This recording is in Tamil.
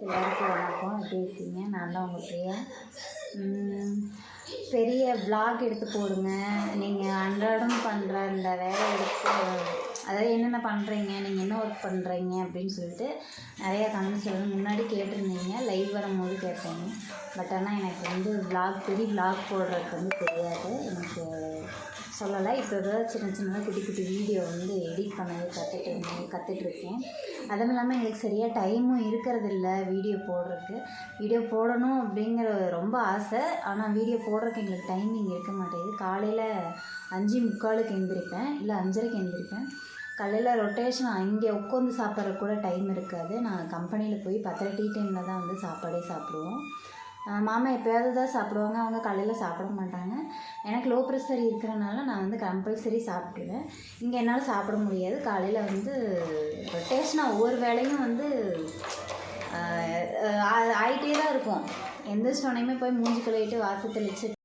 எல்லாருக்கும் வணக்கம். எப்படி இருக்கீங்க? நான் தான் உங்கள் பிரியா. பெரிய vlog எடுத்து போடுங்க. நீங்கள் அன்றாடம் பண்ணுற இந்த வேலை எடுத்து, அதாவது என்னென்ன பண்ணுறீங்க, நீங்கள் என்ன ஒர்க் பண்ணுறீங்க அப்படின்னு சொல்லிட்டு நிறையா கமெண்ட்ஸில் வந்து முன்னாடி கேட்டிருந்தீங்க. லைவ் வரும்போது கேட்பீங்க. பட் ஆனால் எனக்கு வந்து பெரிய vlog போடுறதுக்கு வந்து தெரியாது. எனக்கு சொல்லலை. இப்போ ஏதாவது சின்ன சின்னதாக குட்டி குட்டி வீடியோ வந்து எடிட் பண்ணவே கற்றுட்ருக்கேன். அதுவும் இல்லாமல் எங்களுக்கு சரியாக டைமும் இருக்கிறதில்ல வீடியோ போடுறதுக்கு. வீடியோ போடணும் அப்படிங்கிற ரொம்ப ஆசை. ஆனால் வீடியோ போடுறதுக்கு எங்களுக்கு டைமிங் இருக்க மாட்டேங்குது. காலையில் 5:45 எழுந்திரிப்பேன், இல்லை 5:30 எழுந்திரிப்பேன். காலையில் ரொட்டேஷன் இங்கே உட்காந்து சாப்பிட்றதுக்கு கூட டைம் இருக்காது. நான் கம்பெனியில் போய் 10:30 டீ டைமில் தான் வந்து சாப்பாடே சாப்பிடுவோம். மாமா எப்போயாவது தான் சாப்பிடுவாங்க. அவங்க காலையில் சாப்பிட மாட்டாங்க. எனக்கு லோ ப்ரெஷர் இருக்கிறனால நான் வந்து கம்பல்சரி சாப்பிட்ருவேன். இங்கே என்னால் சாப்பிட முடியாது. காலையில் வந்து ரொட்டேஷனாக ஒவ்வொரு வேலையும் வந்து ஆகிட்டே தான் இருக்கும். எந்திரிச்சோடனேயுமே போய் மூஞ்சி கழுவிட்டு வாசல் தெளித்து